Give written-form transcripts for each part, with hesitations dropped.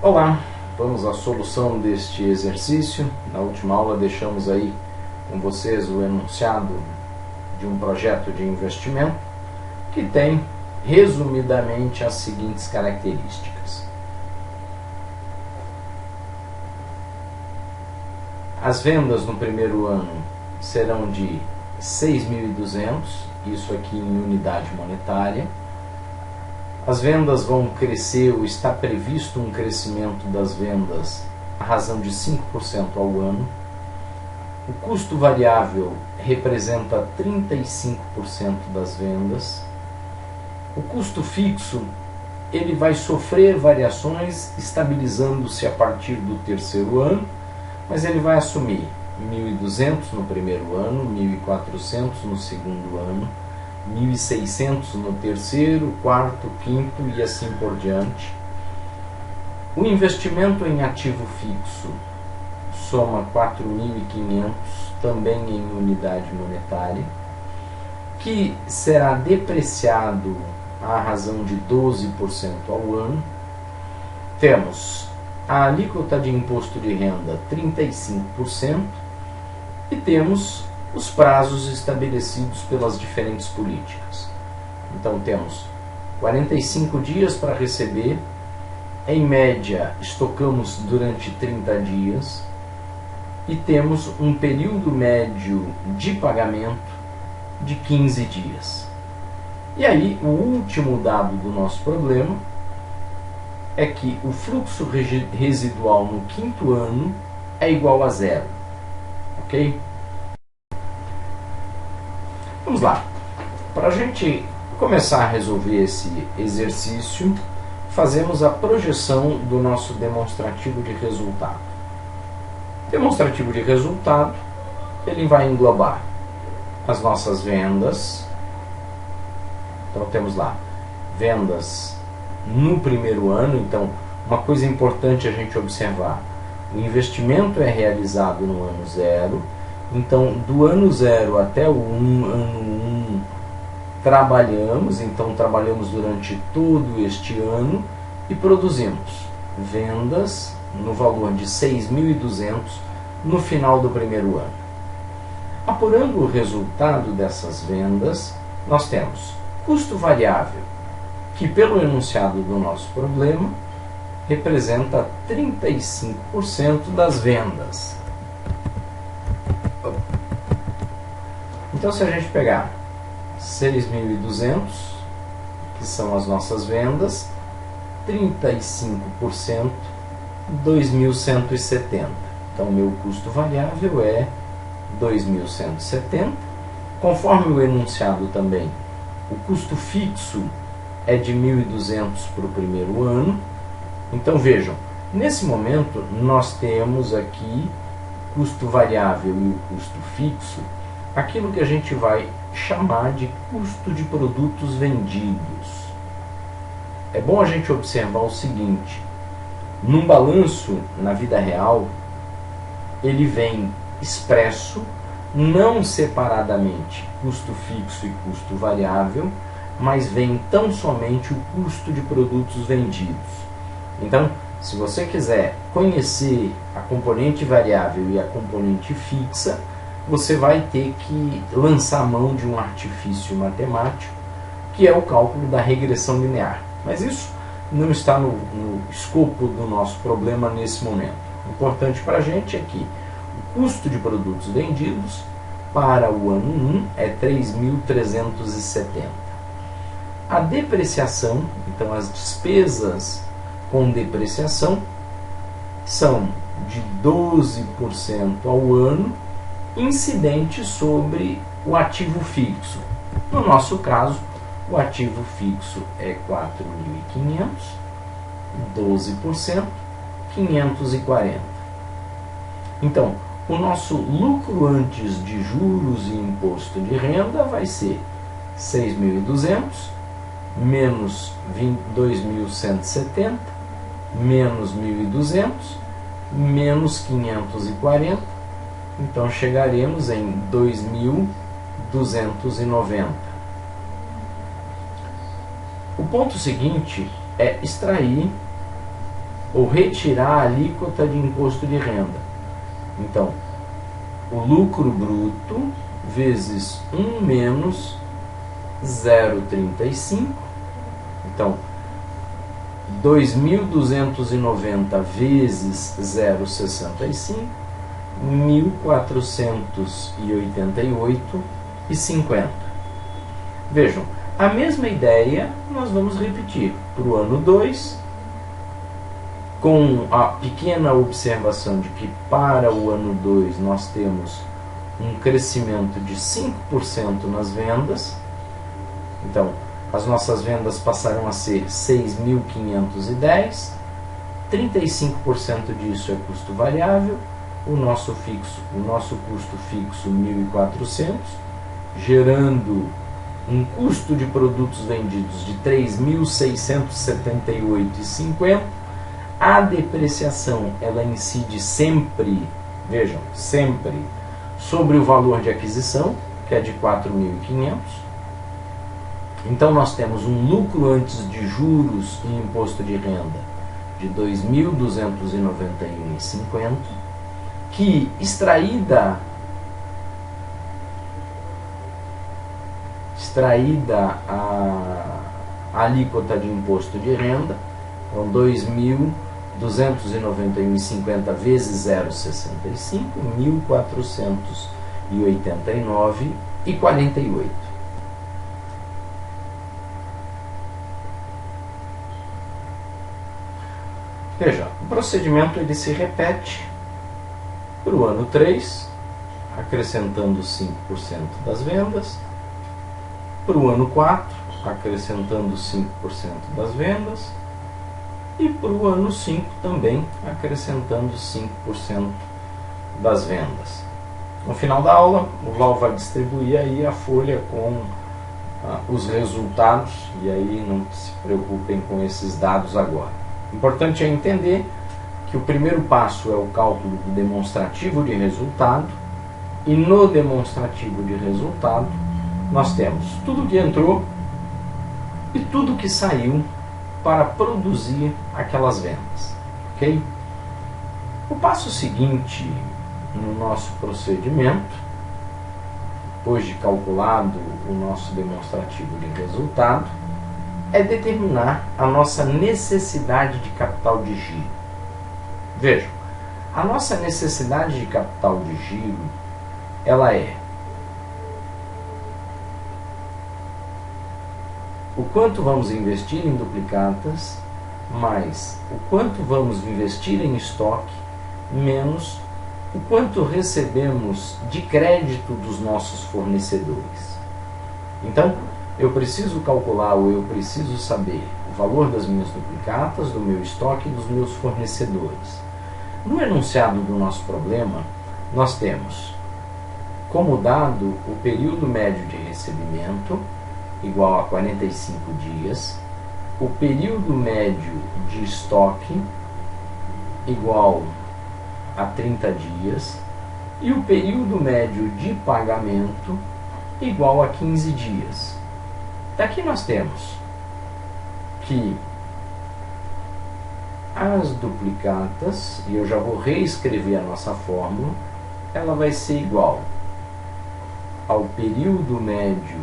Olá, vamos à solução deste exercício. Na última aula deixamos aí com vocês o enunciado de um projeto de investimento que tem, resumidamente, as seguintes características. As vendas no primeiro ano serão de 6.200, isso aqui em unidade monetária. As vendas vão crescer, ou está previsto um crescimento das vendas à razão de 5% ao ano. O custo variável representa 35% das vendas. O custo fixo, ele vai sofrer variações, estabilizando-se a partir do terceiro ano, mas ele vai assumir 1.200 no primeiro ano, 1.400 no segundo ano, 1.600 no terceiro, quarto, quinto e assim por diante. O investimento em ativo fixo soma 4.500, também em unidade monetária, que será depreciado à razão de 12% ao ano. Temos a alíquota de imposto de renda 35% e temos os prazos estabelecidos pelas diferentes políticas. Então temos 45 dias para receber, em média estocamos durante 30 dias e temos um período médio de pagamento de 15 dias. E aí o último dado do nosso problema é que o fluxo residual no quinto ano é igual a zero. Ok? Vamos lá. Para a gente começar a resolver esse exercício, fazemos a projeção do nosso demonstrativo de resultado. Demonstrativo de resultado, ele vai englobar as nossas vendas. Então temos lá vendas no primeiro ano. Então, uma coisa importante a gente observar: o investimento é realizado no ano zero. Então, do ano 0 até o ano 1, trabalhamos durante todo este ano e produzimos vendas no valor de 6.200 no final do primeiro ano. Apurando o resultado dessas vendas, nós temos custo variável, que pelo enunciado do nosso problema, representa 35% das vendas. Então, se a gente pegar 6.200, que são as nossas vendas, 35%, 2.170. Então, o meu custo variável é 2.170. Conforme o enunciado também, o custo fixo é de 1.200 para o primeiro ano. Então, vejam, nesse momento, nós temos aqui custo variável e o custo fixo, aquilo que a gente vai chamar de custo de produtos vendidos. É bom a gente observar o seguinte: num balanço, na vida real, ele vem expresso, não separadamente, custo fixo e custo variável, mas vem tão somente o custo de produtos vendidos. Então, se você quiser conhecer a componente variável e a componente fixa, você vai ter que lançar mão de um artifício matemático, que é o cálculo da regressão linear. Mas isso não está no escopo do nosso problema nesse momento. O importante para a gente é que o custo de produtos vendidos para o ano 1 é 3.370. A depreciação, então as despesas com depreciação, são de 12% ao ano, incidente sobre o ativo fixo. No nosso caso, o ativo fixo é 4.500, 12%, 540. Então, o nosso lucro antes de juros e imposto de renda vai ser 6.200 menos 2.170 menos 1.200 menos 540. Então, chegaremos em 2.290. O ponto seguinte é extrair ou retirar a alíquota de imposto de renda. Então, o lucro bruto vezes 1 menos 0,35. Então, 2.290 vezes 0,65, 1.488,50. Vejam, a mesma ideia nós vamos repetir para o ano 2, com a pequena observação de que para o ano 2 nós temos um crescimento de 5% nas vendas. Então, as nossas vendas passaram a ser 6.510, 35% disso é custo variável, o nosso custo fixo 1.400, gerando um custo de produtos vendidos de 3.678,50. A depreciação, ela incide sempre, vejam, sempre, sobre o valor de aquisição, que é de 4.500. Então nós temos um lucro antes de juros e imposto de renda de 2.291,50, que extraída a alíquota de imposto de renda, então 2.291,50 vezes 0,65, 1.489,48. Veja, o procedimento ele se repete para o ano 3, acrescentando 5% das vendas, para o ano 4, acrescentando 5% das vendas, e para o ano 5 também acrescentando 5% das vendas. No final da aula, o Val vai distribuir aí a folha com os resultados, e aí não se preocupem com esses dados agora. O importante é entender que o primeiro passo é o cálculo do demonstrativo de resultado, e no demonstrativo de resultado nós temos tudo que entrou e tudo que saiu para produzir aquelas vendas, ok? O passo seguinte no nosso procedimento, depois de calculado o nosso demonstrativo de resultado, é determinar a nossa necessidade de capital de giro. Vejam, a nossa necessidade de capital de giro, ela é o quanto vamos investir em duplicatas, mais o quanto vamos investir em estoque, menos o quanto recebemos de crédito dos nossos fornecedores. Então, eu preciso calcular, ou eu preciso saber o valor das minhas duplicatas, do meu estoque e dos meus fornecedores. No enunciado do nosso problema, nós temos como dado o período médio de recebimento, igual a 45 dias, o período médio de estoque, igual a 30 dias, e o período médio de pagamento, igual a 15 dias. Daqui nós temos que as duplicatas, e eu já vou reescrever a nossa fórmula, ela vai ser igual ao período médio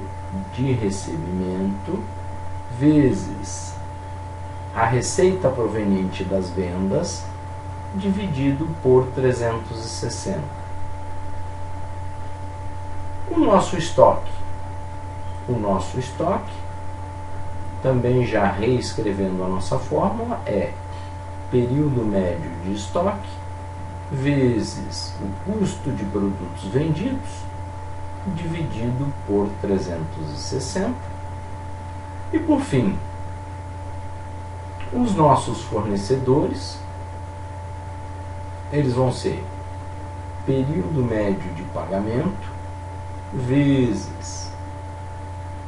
de recebimento vezes a receita proveniente das vendas dividido por 360. O nosso estoque, também já reescrevendo a nossa fórmula, é período médio de estoque vezes o custo de produtos vendidos dividido por 360. E por fim, os nossos fornecedores, eles vão ser período médio de pagamento vezes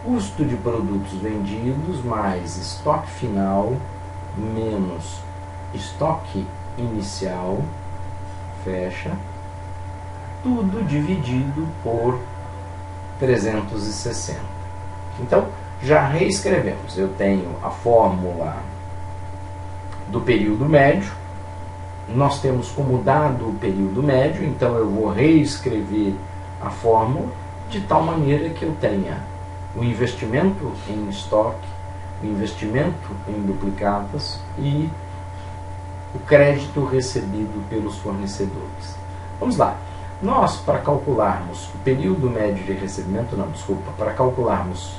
custo de produtos vendidos mais estoque final menos estoque inicial, fecha, tudo dividido por 360. Então, já reescrevemos. Eu tenho a fórmula do período médio. Nós temos como dado o período médio, então eu vou reescrever a fórmula de tal maneira que eu tenha o investimento em estoque, o investimento em duplicatas e o crédito recebido pelos fornecedores. Vamos lá. Nós, para calcularmos o período médio de recebimento, para calcularmos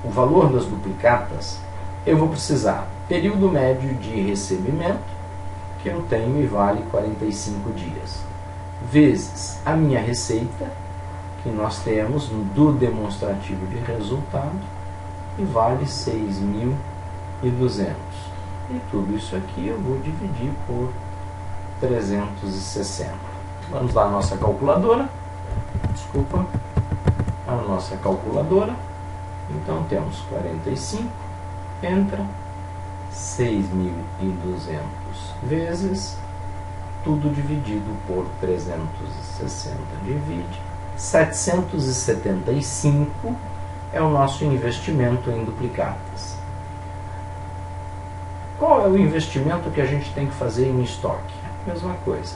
o valor das duplicatas, eu vou precisar do período médio de recebimento, que eu tenho e vale 45 dias, vezes a minha receita, que nós temos do demonstrativo de resultado, e vale 6.200. E tudo isso aqui eu vou dividir por 360. Vamos lá à nossa calculadora. Desculpa. A nossa calculadora. Então temos 45, entra 6.200 vezes, tudo dividido por 360, divide. 775 é o nosso investimento em duplicatas. Qual é o investimento que a gente tem que fazer em estoque? Mesma coisa,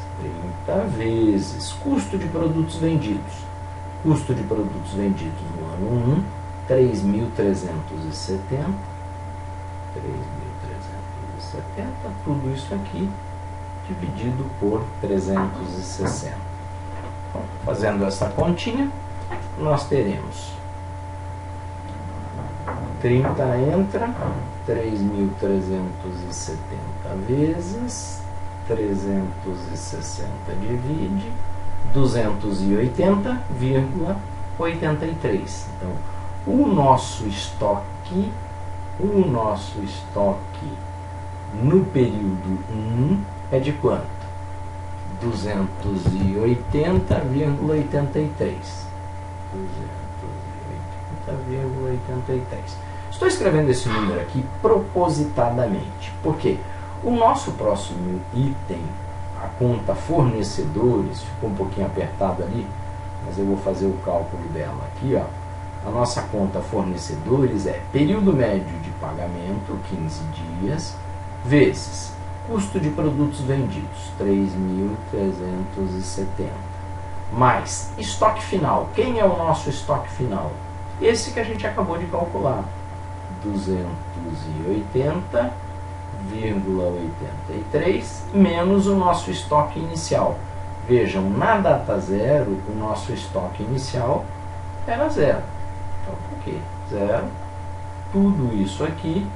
30 vezes custo de produtos vendidos. Custo de produtos vendidos no ano 1, 3.370. 3.370, tudo isso aqui dividido por 360. Bom, fazendo essa continha, nós teremos 30 entra, 3.370 vezes 360 divide 280,83. Então, o nosso estoque no período 1 é de quanto? 280,83. 280,83. Estou escrevendo esse número aqui propositadamente. Por quê? O nosso próximo item, a conta fornecedores, ficou um pouquinho apertado ali, mas eu vou fazer o cálculo dela aqui, ó. A nossa conta fornecedores é período médio de pagamento, 15 dias, vezes custo de produtos vendidos, 3.370, mais estoque final. Quem é o nosso estoque final? Esse que a gente acabou de calcular, 280,83 menos o nosso estoque inicial. Vejam, na data zero, o nosso estoque inicial era zero. Então, por quê? Zero. Tudo isso aqui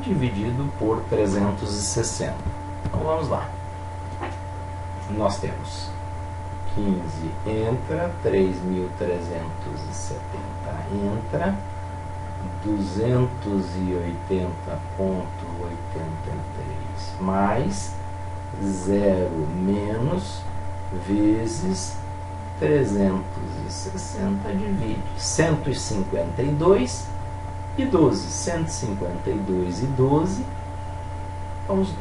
dividido por 360. Então, vamos lá. Nós temos 15 entra, 3.370 entra, 280,83 mais 0 menos vezes 360 divide 152 e 12. 152 e 12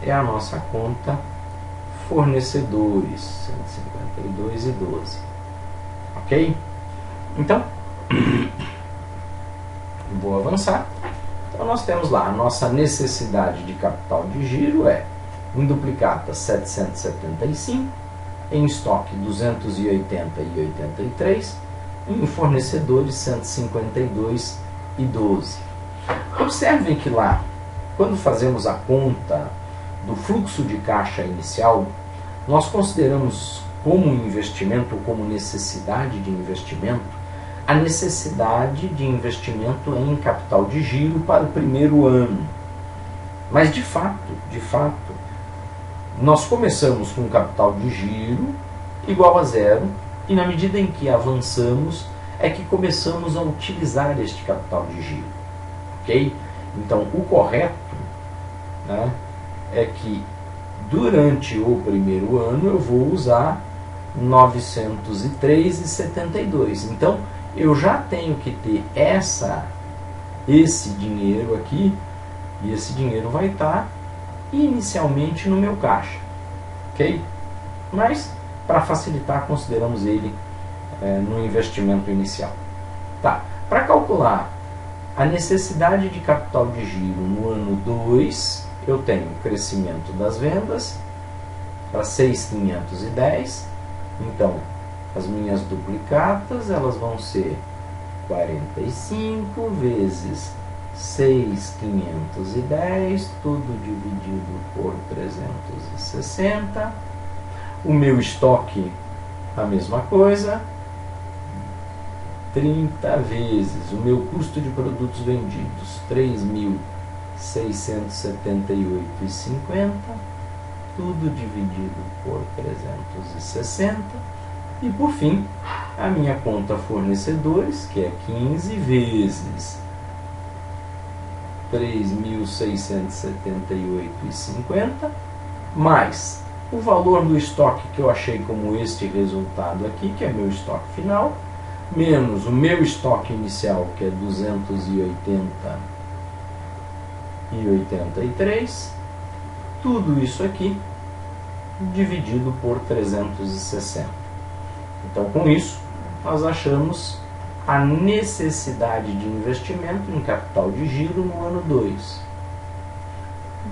é a nossa conta fornecedores. 152 e 12. Ok? Então, vou avançar. Então, nós temos lá a nossa necessidade de capital de giro é em duplicata 775, em estoque 280,83, em fornecedores 152 e 12. Observem que lá, quando fazemos a conta do fluxo de caixa inicial, nós consideramos como investimento, ou como necessidade de investimento, a necessidade de investimento em capital de giro para o primeiro ano. Mas de fato, nós começamos com um capital de giro igual a zero, e na medida em que avançamos, é que começamos a utilizar este capital de giro. Ok? Então, o correto, né, é que durante o primeiro ano eu vou usar 903,72. Então, eu já tenho que ter esse dinheiro aqui, e esse dinheiro vai estar inicialmente no meu caixa. Ok? Mas, para facilitar, consideramos ele no investimento inicial. Tá. Para calcular a necessidade de capital de giro no ano 2, eu tenho o crescimento das vendas para 6.510, então as minhas duplicatas elas vão ser 45 vezes 6.510, tudo dividido por 360. O meu estoque, a mesma coisa, 30 vezes o meu custo de produtos vendidos, 3.678,50, tudo dividido por 360. E por fim, a minha conta fornecedores, que é 15 vezes 3.678,50, mais o valor do estoque que eu achei como este resultado aqui, que é meu estoque final, menos o meu estoque inicial, que é 280,83, tudo isso aqui dividido por 360. Então, com isso, nós achamos a necessidade de investimento em capital de giro no ano 2.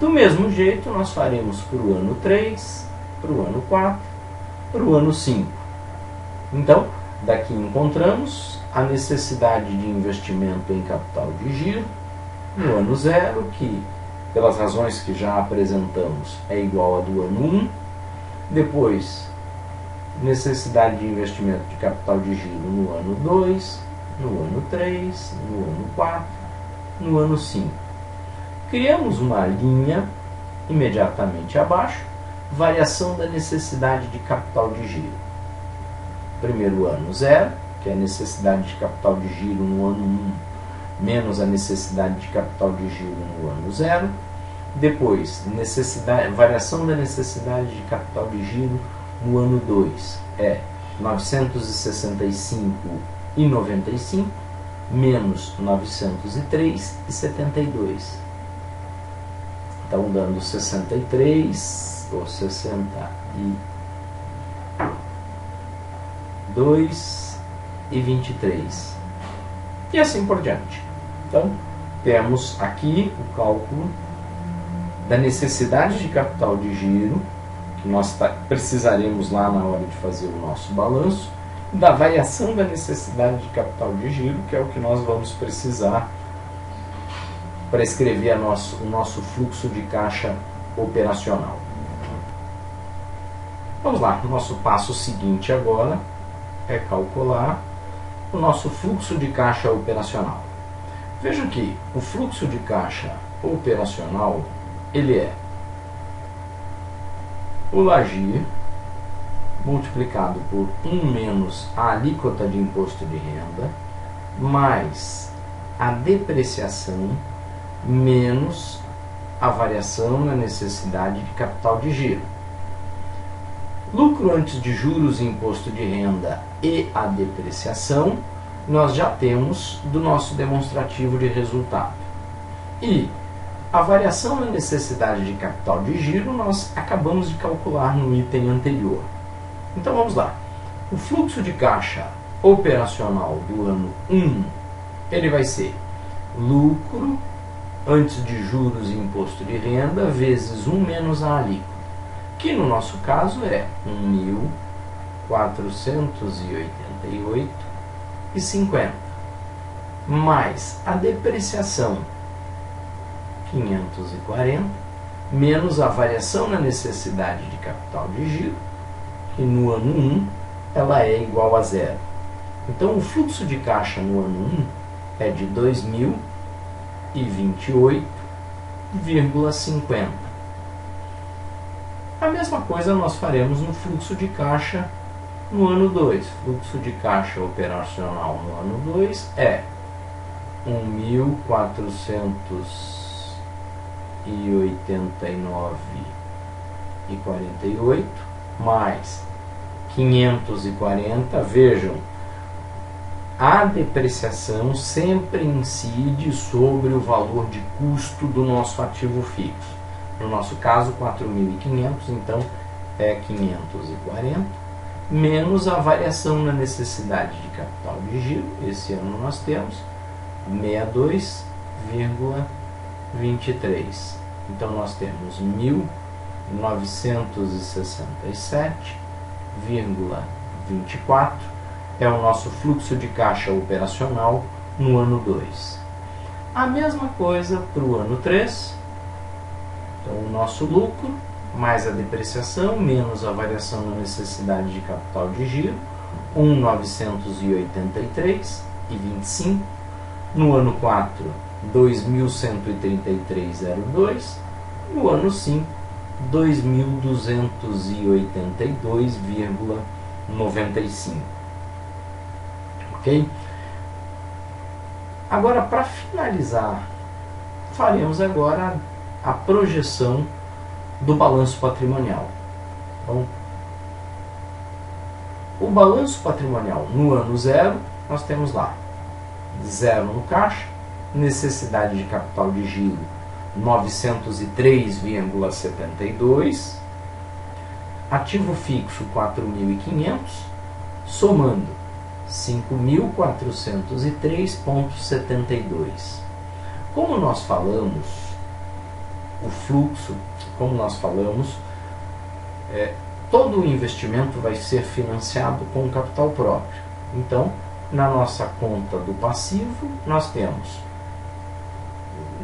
Do mesmo jeito, nós faremos para o ano 3, para o ano 4, para o ano 5. Então, daqui encontramos a necessidade de investimento em capital de giro no ano 0, que, pelas razões que já apresentamos, é igual a do ano 1. Depois, necessidade de investimento de capital de giro no ano 2, no ano 3, no ano 4, no ano 5. Criamos uma linha imediatamente abaixo, variação da necessidade de capital de giro. Primeiro ano 0, que é a necessidade de capital de giro no ano 1, menos a necessidade de capital de giro no ano 0. Depois, variação da necessidade de capital de giro no ano 2 é 965,95 menos 903,72. Então, dando 63 ou 62,23. E assim por diante. Então, temos aqui o cálculo da necessidade de capital de giro, que nós precisaremos lá na hora de fazer o nosso balanço, da variação da necessidade de capital de giro, que é o que nós vamos precisar para escrever o nosso fluxo de caixa operacional. Vamos lá, o nosso passo seguinte agora é calcular o nosso fluxo de caixa operacional. Veja que o fluxo de caixa operacional, ele é o LAGIR multiplicado por 1 menos a alíquota de imposto de renda, mais a depreciação, menos a variação na necessidade de capital de giro. Lucro antes de juros e imposto de renda e a depreciação, nós já temos do nosso demonstrativo de resultado. E a variação na necessidade de capital de giro nós acabamos de calcular no item anterior. Então vamos lá. O fluxo de caixa operacional do ano 1, ele vai ser lucro antes de juros e imposto de renda vezes 1 menos a alíquota, que no nosso caso é 1.488,50, mais a depreciação, 540, menos a variação na necessidade de capital de giro, que no ano 1 ela é igual a 0. Então o fluxo de caixa no ano 1 é de 2.028,50. A mesma coisa nós faremos no fluxo de caixa no ano 2. Fluxo de caixa operacional no ano 2 é 1.489,48 mais 540. Vejam, a depreciação sempre incide sobre o valor de custo do nosso ativo fixo. No nosso caso, 4.500, então é 540, menos a variação na necessidade de capital de giro. Esse ano nós temos 62,23. Então nós temos 1.967,24 é o nosso fluxo de caixa operacional no ano 2. A mesma coisa para o ano 3. Então o nosso lucro mais a depreciação menos a variação na necessidade de capital de giro, 1.983,25. No ano 4, 2.133,02. No ano 5, 2.282,95. Ok? Agora, para finalizar, faremos agora a projeção do balanço patrimonial. Então, o balanço patrimonial no ano 0, nós temos lá 0 no caixa, necessidade de capital de giro 903,72, ativo fixo 4.500, somando 5.403,72. Como nós falamos, o fluxo, como nós falamos, todo o investimento vai ser financiado com capital próprio. Então, na nossa conta do passivo, nós temos,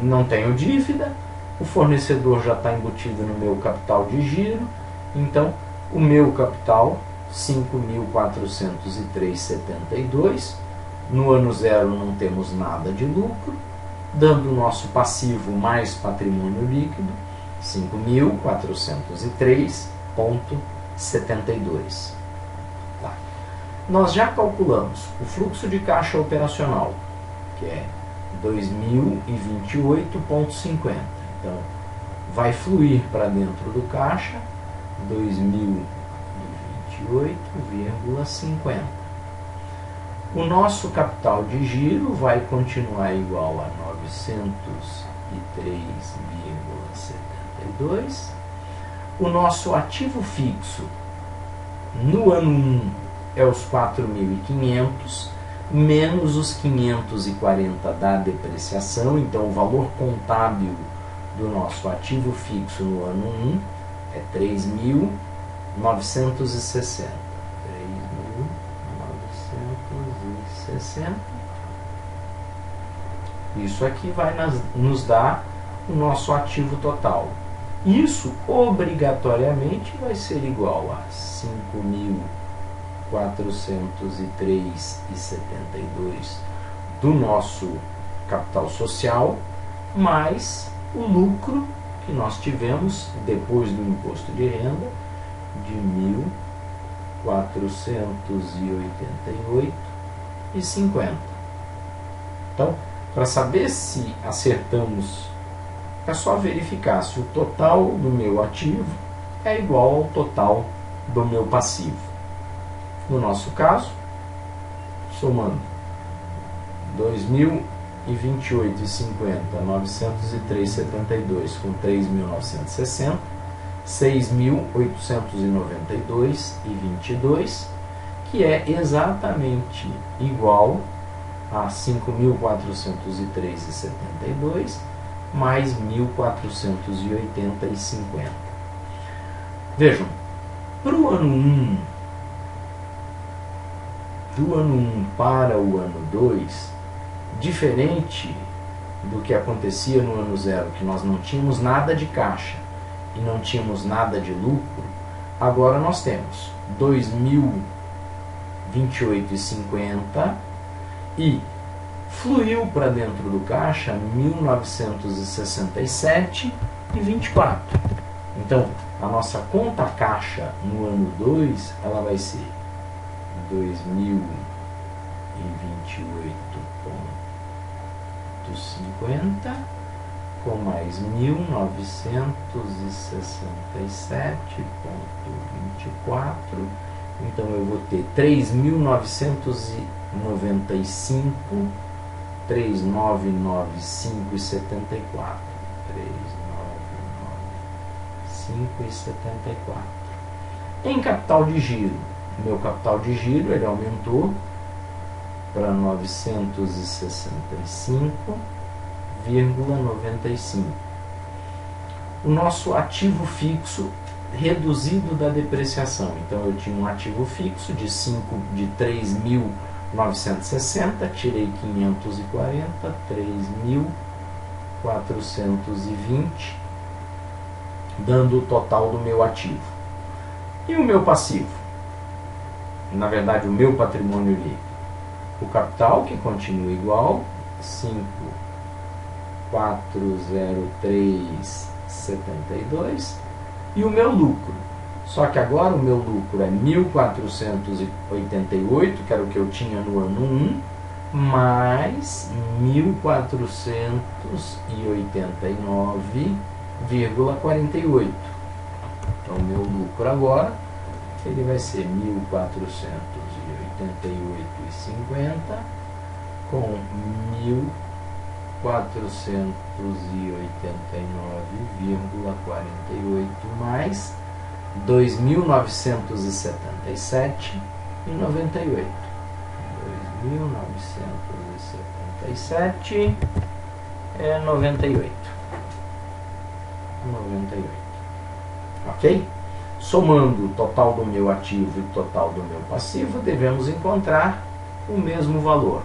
não tenho dívida, o fornecedor já está embutido no meu capital de giro, então o meu capital 5.403,72, no ano 0 não temos nada de lucro, dando o nosso passivo mais patrimônio líquido, 5.403,72. Tá. Nós já calculamos o fluxo de caixa operacional, que é 2.028,50. Então, vai fluir para dentro do caixa 2.028,50. O nosso capital de giro vai continuar igual a 903,72. O nosso ativo fixo no ano 1 é os 4.500, menos os 540 da depreciação. Então, o valor contábil do nosso ativo fixo no ano 1 é 3.960. 3.960. Isso aqui vai nos dar o nosso ativo total. Isso obrigatoriamente vai ser igual a 5.403,72 do nosso capital social, mais o lucro que nós tivemos depois do imposto de renda de 1.488,50. Então, para saber se acertamos, é só verificar se o total do meu ativo é igual ao total do meu passivo. No nosso caso, somando 2.028,50, 903,72 com 3.960, 6.892,22, que é exatamente igual a 5.403,72 mais 1.480,50. Vejam, para o ano 1, do ano 1 para o ano 2, diferente do que acontecia no ano 0, que nós não tínhamos nada de caixa e não tínhamos nada de lucro, agora nós temos 2.028,50 e fluiu para dentro do caixa 1.967,24. Então, a nossa conta caixa no ano 2, ela vai ser 2.028,50 com mais 1.967,24. Então eu vou ter 3.995, 3.995,74. 3.995,74. Em capital de giro, meu capital de giro ele aumentou para 965,95. o nosso ativo fixo reduzido da depreciação. Então eu tinha um ativo fixo de 3.960, tirei 540, 3.420, dando o total do meu ativo. E o meu passivo? Na verdade, o meu patrimônio líquido. O capital, que continua igual, 5.403,72, e o meu lucro. Só que agora o meu lucro é 1.488, que era o que eu tinha no ano 1, mais 1.489,48. Então, o meu lucro agora ele vai ser 1.488,50 com 1.489,48 mais 2.977,98. 2.977 é 98. Ok? Somando o total do meu ativo e o total do meu passivo, devemos encontrar o mesmo valor,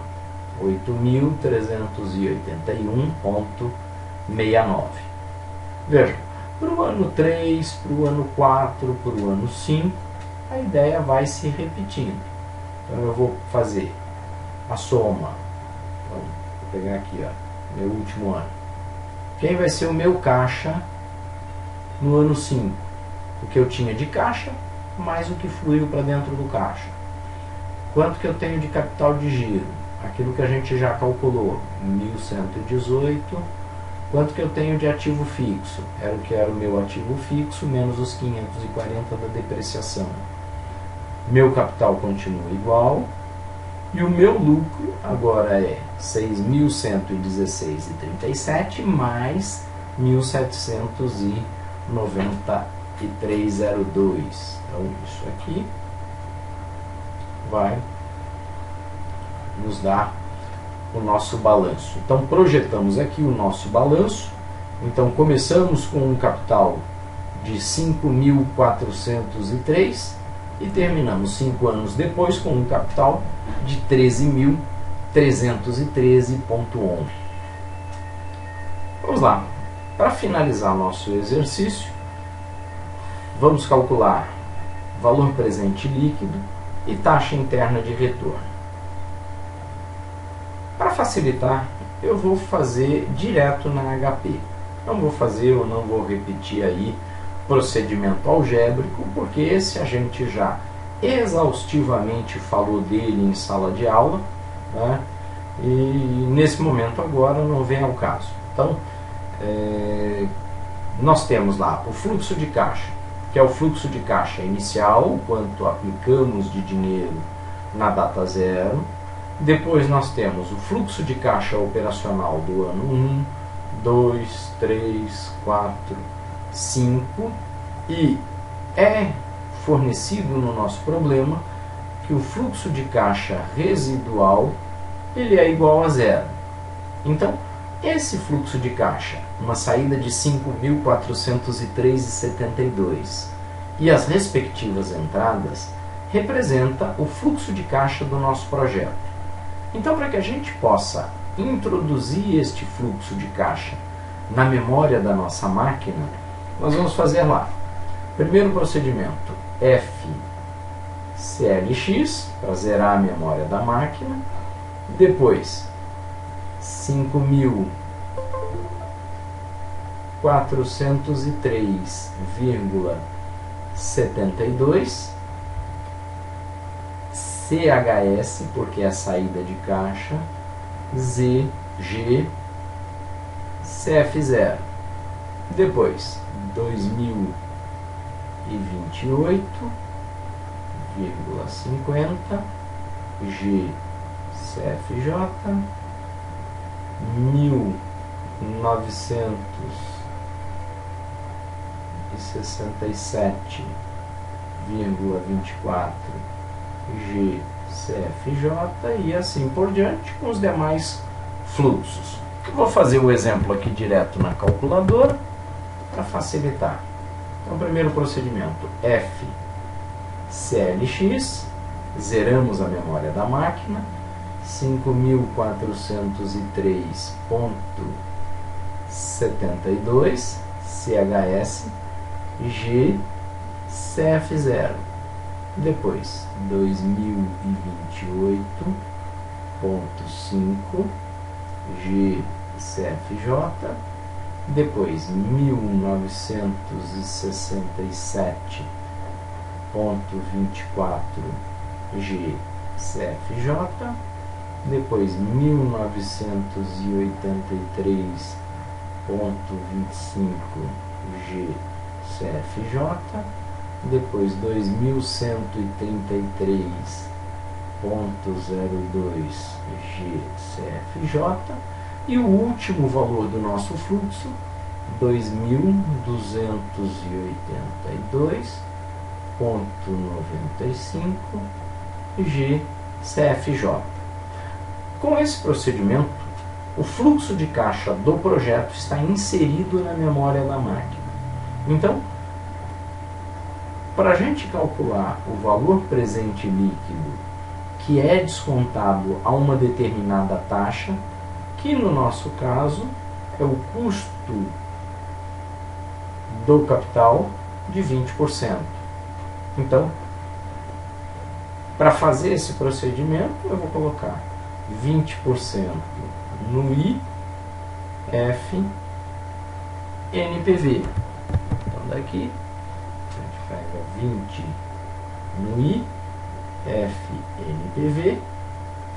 8.381,69. Veja, para o ano 3, para o ano 4, para o ano 5, a ideia vai se repetindo. Então eu vou fazer a soma. Vou pegar aqui, ó, meu último ano. Quem vai ser o meu caixa no ano 5? O que eu tinha de caixa, mais o que fluiu para dentro do caixa. Quanto que eu tenho de capital de giro? Aquilo que a gente já calculou, 1.118. Quanto que eu tenho de ativo fixo? Era o que era o meu ativo fixo, menos os 540 da depreciação. Meu capital continua igual. E o meu lucro agora é 6.116,37 mais 1.793,02. Então, isso aqui vai nos dar o nosso balanço. Então, projetamos aqui o nosso balanço. Então, começamos com um capital de 5.403 e terminamos 5 anos depois com um capital de 13.313,11. Vamos lá. Para finalizar nosso exercício, vamos calcular valor presente líquido e taxa interna de retorno. Para facilitar, eu vou fazer direto na HP. Não vou fazer ou não vou repetir aí procedimento algébrico, porque esse a gente já exaustivamente falou dele em sala de aula, né? E nesse momento agora não vem ao caso. Então, nós temos lá o fluxo de caixa, que é o fluxo de caixa inicial, quanto aplicamos de dinheiro na data zero. Depois nós temos o fluxo de caixa operacional do ano 1, 2, 3, 4, 5, e é fornecido no nosso problema que o fluxo de caixa residual ele é igual a zero. Então, esse fluxo de caixa, uma saída de 5.403,72 e as respectivas entradas, representa o fluxo de caixa do nosso projeto. Então, para que a gente possa introduzir este fluxo de caixa na memória da nossa máquina, nós vamos fazer lá. Primeiro procedimento, FCLX, para zerar a memória da máquina. Depois, 5.403,72, CHS, porque é a saída de caixa, ZG, CF0. Depois, 2028,50, GCFJ, 1967,24 GCFJ e assim por diante com os demais fluxos. Eu vou fazer o exemplo aqui direto na calculadora. para facilitar. Então, primeiro procedimento, FCLX, zeramos a memória da máquina, 5403.72 CHS G CF0. Depois 2028.5 G CFJ. Depois 1967.24 G CFJ. Depois 1983.25 G CFJ. Depois 2133.02 G CFJ. E o último valor do nosso fluxo, 2282.95 G CFJ. Com esse procedimento, o fluxo de caixa do projeto está inserido na memória da máquina. Então, para a gente calcular o valor presente líquido que é descontado a uma determinada taxa, que no nosso caso é o custo do capital de 20%. Então, para fazer esse procedimento, eu vou colocar 20% no IFNPV. Então, daqui a gente pega 20 no IFNPV,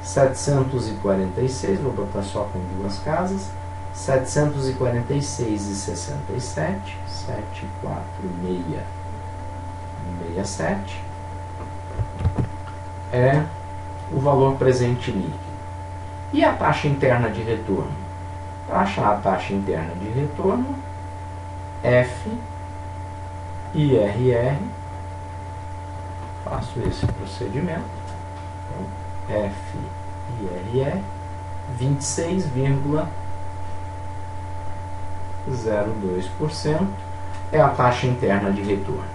746, vou botar só com duas casas, 746,67, 74667 é o valor presente líquido. E a taxa interna de retorno? Para achar a taxa interna de retorno, FIRR, faço esse procedimento, então, FIRR 26,02% é a taxa interna de retorno.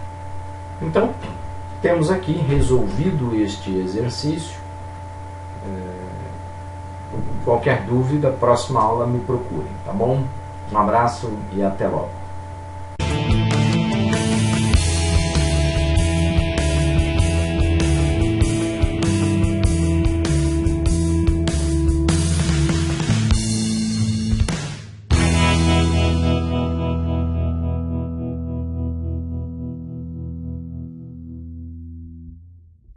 Então, temos aqui resolvido este exercício. Qualquer dúvida, próxima aula me procure, tá bom? Um abraço e até logo.